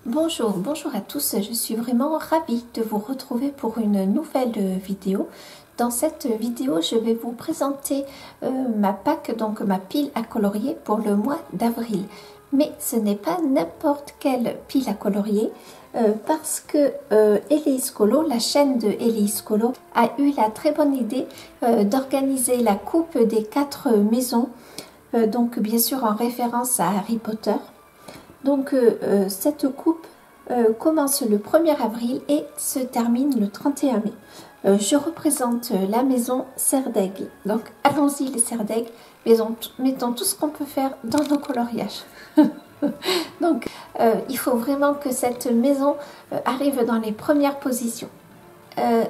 Bonjour à tous, je suis vraiment ravie de vous retrouver pour une nouvelle vidéo. Dans cette vidéo, je vais vous présenter ma PAC, donc ma pile à colorier pour le mois d'avril. Mais ce n'est pas n'importe quelle pile à colorier parce que Elise Colo, la chaîne de Elise Colo, a eu la très bonne idée d'organiser la coupe des 4 maisons, donc bien sûr en référence à Harry Potter. Donc cette coupe commence le 1er avril et se termine le 31 mai. Je représente la maison Serre d'Aigle. Donc allons-y les serres d'Aigle, mettons tout ce qu'on peut faire dans nos coloriages. Donc il faut vraiment que cette maison arrive dans les premières positions.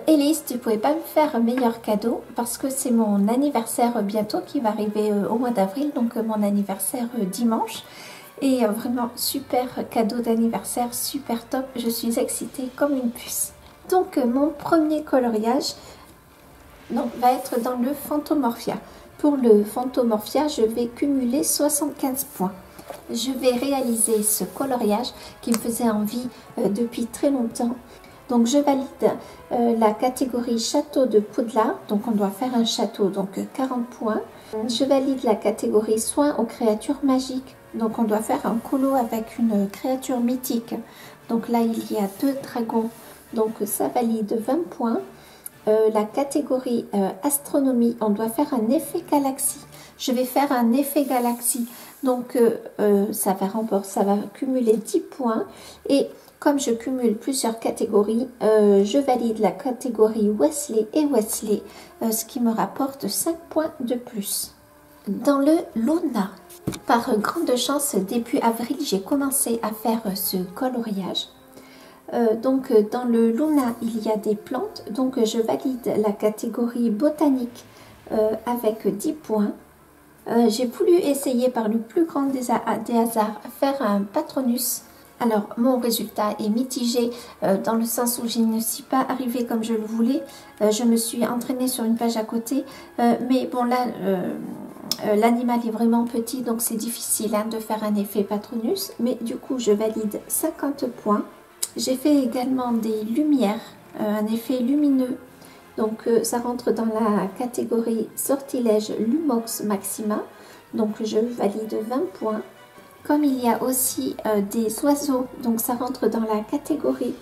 Elise, tu ne pouvais pas me faire un meilleur cadeau parce que c'est mon anniversaire bientôt qui va arriver au mois d'avril, donc mon anniversaire dimanche. Et vraiment super cadeau d'anniversaire, super top, je suis excitée comme une puce. Donc mon premier coloriage va être dans le Fantomorphia. Pour le Fantomorphia, je vais cumuler 75 points. Je vais réaliser ce coloriage qui me faisait envie depuis très longtemps. Donc je valide la catégorie château de Poudlard, donc on doit faire un château, donc 40 points. Je valide la catégorie soins aux créatures magiques, donc on doit faire un colo avec une créature mythique. Donc là il y a 2 dragons, donc ça valide 20 points. La catégorie astronomie, on doit faire un effet galaxie. Je vais faire un effet galaxie, donc ça va cumuler 10 points. Et comme je cumule plusieurs catégories, je valide la catégorie Wesley et Wesley, ce qui me rapporte 5 points de plus. Dans le Luna, par grande chance, début avril, j'ai commencé à faire ce coloriage. Donc dans le Luna, il y a des plantes, donc je valide la catégorie botanique avec 10 points. J'ai voulu essayer par le plus grand des hasards faire un Patronus. Alors mon résultat est mitigé dans le sens où je ne suis pas arrivée comme je le voulais. Je me suis entraînée sur une page à côté, mais bon là l'animal est vraiment petit, donc c'est difficile de faire un effet Patronus, mais du coup je valide 50 points. J'ai fait également des lumières, un effet lumineux, donc ça rentre dans la catégorie sortilège Lumox Maxima, donc je valide 20 points. Comme il y a aussi des oiseaux, donc ça rentre dans la catégorie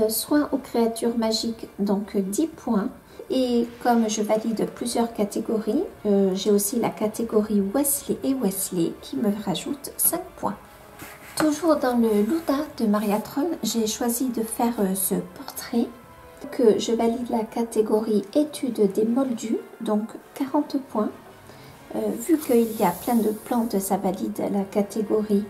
soins aux créatures magiques, donc 10 points. Et comme je valide plusieurs catégories, j'ai aussi la catégorie Wesley et Wesley qui me rajoute 5 points. Toujours dans le Luna de Mariatron, j'ai choisi de faire ce portrait. Que je valide la catégorie étude des moldus, donc 40 points. Vu qu'il y a plein de plantes, ça valide la catégorie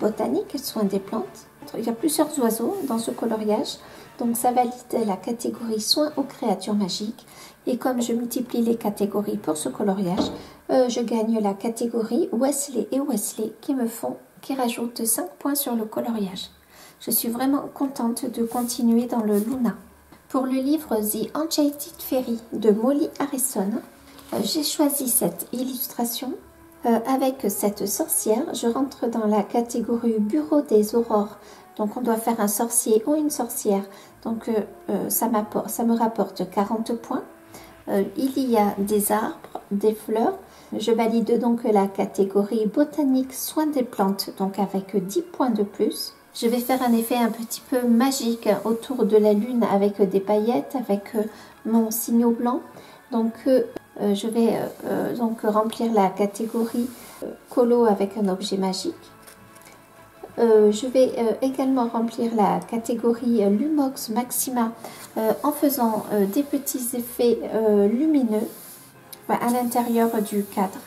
botanique, soins des plantes. Il y a plusieurs oiseaux dans ce coloriage, donc ça valide la catégorie soins aux créatures magiques. Et comme je multiplie les catégories pour ce coloriage, je gagne la catégorie Wesley et Wesley qui rajoutent 5 points sur le coloriage. Je suis vraiment contente de continuer dans le Luna. Pour le livre The Enchanted Fairy de Molly Harrison, j'ai choisi cette illustration avec cette sorcière. Je rentre dans la catégorie Bureau des Aurores. Donc on doit faire un sorcier ou une sorcière. Donc ça me rapporte 40 points. Il y a des arbres, des fleurs. Je valide donc la catégorie botanique soins des plantes, donc avec 10 points de plus. Je vais faire un effet un petit peu magique autour de la lune avec des paillettes, avec mon signaux blanc. Donc je vais donc remplir la catégorie colo avec un objet magique. Je vais également remplir la catégorie Lumox Maxima en faisant des petits effets lumineux à l'intérieur du cadre.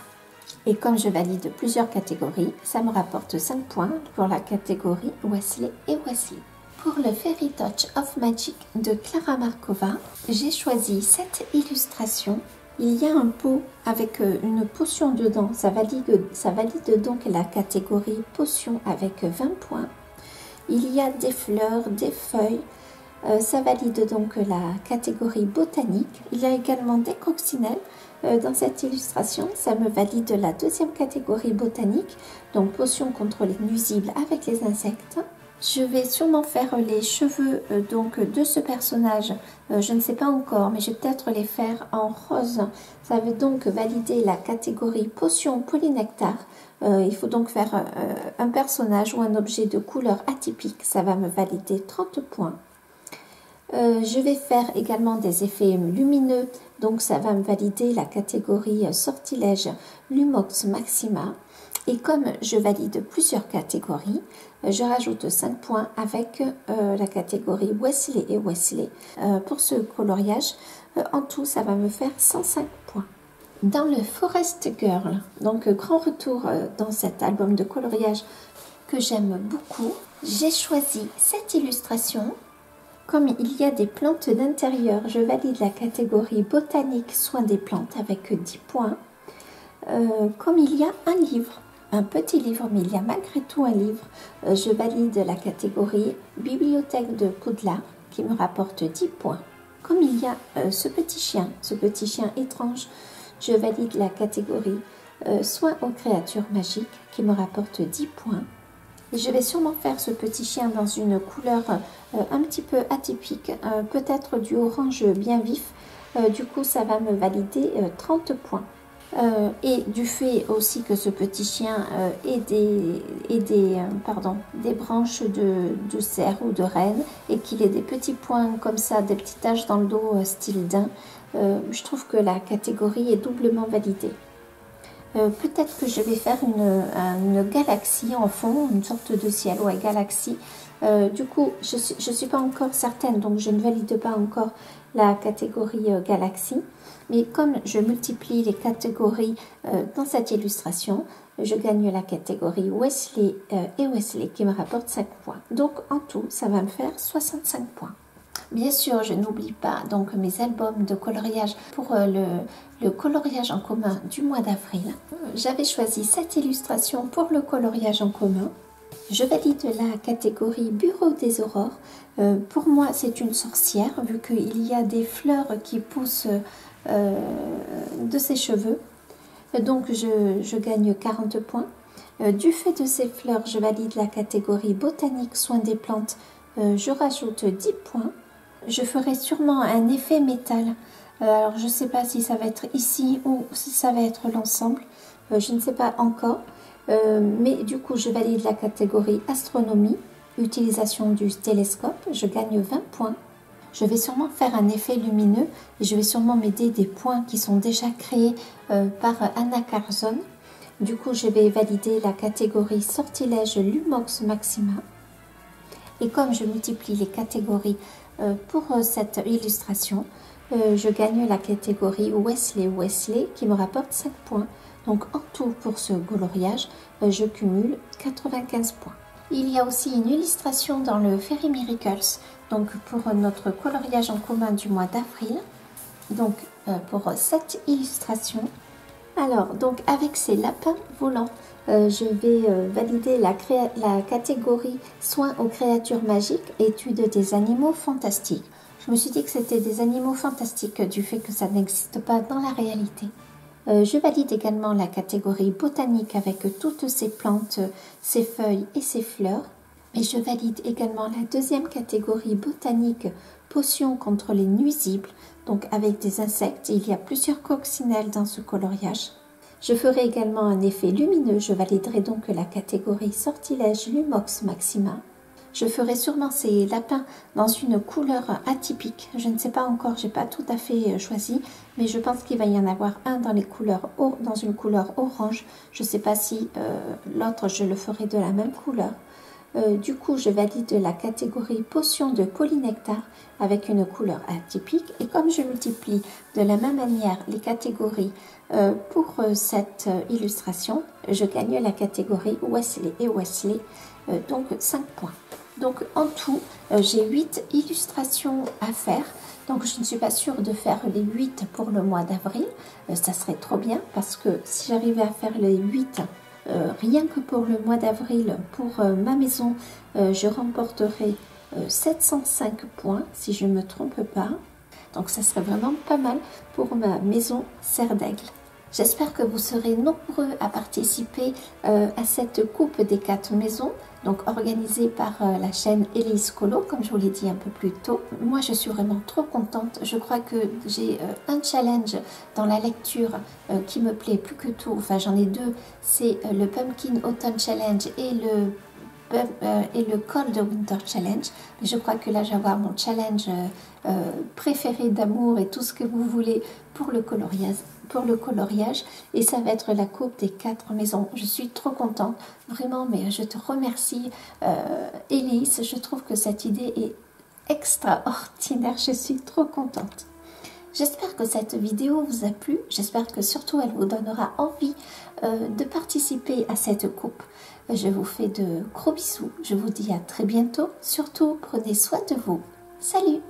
Et comme je valide plusieurs catégories, ça me rapporte 5 points pour la catégorie Wesley et Wesley. Pour le Fairy Touch of Magic de Clara Markova, j'ai choisi cette illustration. Il y a un pot avec une potion dedans, ça valide donc la catégorie potion avec 20 points. Il y a des fleurs, des feuilles, ça valide donc la catégorie botanique. Il y a également des coccinelles dans cette illustration, ça me valide la 2e catégorie botanique, donc potion contre les nuisibles avec les insectes. Je vais sûrement faire les cheveux donc de ce personnage. Je ne sais pas encore, mais je vais peut-être les faire en rose. Ça veut donc valider la catégorie potion polynectar. Il faut donc faire un personnage ou un objet de couleur atypique. Ça va me valider 30 points. Je vais faire également des effets lumineux. Donc ça va me valider la catégorie sortilège Lumox Maxima. Et comme je valide plusieurs catégories, je rajoute 5 points avec la catégorie Wesley et Wesley. Pour ce coloriage, en tout, ça va me faire 105 points. Dans le Forest Girl, donc grand retour dans cet album de coloriage que j'aime beaucoup, j'ai choisi cette illustration. Comme il y a des plantes d'intérieur, je valide la catégorie botanique soins des plantes avec 10 points. Comme il y a un livre, un petit livre, mais il y a malgré tout un livre, je valide la catégorie bibliothèque de Poudlard qui me rapporte 10 points. Comme il y a ce petit chien étrange, je valide la catégorie soins aux créatures magiques qui me rapporte 10 points. Et je vais sûrement faire ce petit chien dans une couleur un petit peu atypique, peut-être du orange bien vif. Du coup, ça va me valider 30 points. Et du fait aussi que ce petit chien ait des branches de cerf ou de renne et qu'il ait des petits points comme ça, des petites taches dans le dos style daim, je trouve que la catégorie est doublement validée. Peut-être que je vais faire une galaxie en fond, une sorte de ciel, ouais, galaxie. Du coup, je suis pas encore certaine, donc je ne valide pas encore la catégorie galaxie. Mais comme je multiplie les catégories dans cette illustration, je gagne la catégorie Wesley et Wesley qui me rapporte 5 points. Donc en tout, ça va me faire 65 points. Bien sûr, je n'oublie pas donc mes albums de coloriage pour le coloriage en commun du mois d'avril. J'avais choisi cette illustration pour le coloriage en commun. Je valide la catégorie Bureau des Aurores. Pour moi, c'est une sorcière vu qu'il y a des fleurs qui poussent de ses cheveux. Donc, je gagne 40 points. Du fait de ces fleurs, je valide la catégorie Botanique Soins des plantes. Je rajoute 10 points. Je ferai sûrement un effet métal. Alors, je ne sais pas si ça va être ici ou si ça va être l'ensemble. Je ne sais pas encore. Mais du coup, je valide la catégorie Astronomie, utilisation du télescope. Je gagne 20 points. Je vais sûrement faire un effet lumineux et je vais sûrement m'aider des points qui sont déjà créés par Anna Carson. Du coup, je vais valider la catégorie Sortilège Lumox Maxima. Et comme je multiplie les catégories pour cette illustration, je gagne la catégorie Wesley qui me rapporte 5 points. Donc en tout pour ce coloriage, je cumule 95 points. Il y a aussi une illustration dans le Fairy Miracles, donc pour notre coloriage en commun du mois d'avril. Donc pour cette illustration, alors donc avec ces lapins volants, je vais valider la catégorie soins aux créatures magiques, études des animaux fantastiques. Je me suis dit que c'était des animaux fantastiques du fait que ça n'existe pas dans la réalité. Je valide également la catégorie botanique avec toutes ces plantes, ces feuilles et ces fleurs. Et je valide également la deuxième catégorie botanique, potions contre les nuisibles, donc avec des insectes. Il y a plusieurs coccinelles dans ce coloriage. Je ferai également un effet lumineux. Je validerai donc la catégorie sortilège Lumox Maxima. Je ferai sûrement ces lapins dans une couleur atypique. Je ne sais pas encore, j'ai pas tout à fait choisi, mais je pense qu'il va y en avoir un dans une couleur orange. Je ne sais pas si l'autre je le ferai de la même couleur. Du coup, je valide la catégorie potion de polynectar avec une couleur atypique. Et comme je multiplie de la même manière les catégories pour cette illustration, je gagne la catégorie Wesley et Wesley, donc 5 points. Donc en tout, j'ai 8 illustrations à faire. Donc je ne suis pas sûre de faire les 8 pour le mois d'avril. Ça serait trop bien parce que si j'arrivais à faire les 8 rien que pour le mois d'avril, pour ma maison, je remporterai 705 points si je ne me trompe pas. Donc ça serait vraiment pas mal pour ma maison Serre d'Aigle. J'espère que vous serez nombreux à participer à cette coupe des 4 maisons. donc organisé par la chaîne Élise Colo, comme je vous l'ai dit un peu plus tôt. Moi, je suis vraiment trop contente. Je crois que j'ai un challenge dans la lecture qui me plaît plus que tout. Enfin, j'en ai deux. C'est le Pumpkin Autumn Challenge et le Cold Winter Challenge. Mais je crois que là, je vais avoir mon challenge préféré d'amour et tout ce que vous voulez pour le coloriage. Et ça va être la coupe des 4 maisons. Je suis trop contente, vraiment, mais je te remercie, Élise. Je trouve que cette idée est extraordinaire. Je suis trop contente. J'espère que cette vidéo vous a plu. J'espère que surtout elle vous donnera envie de participer à cette coupe. Je vous fais de gros bisous. Je vous dis à très bientôt. Surtout, prenez soin de vous. Salut!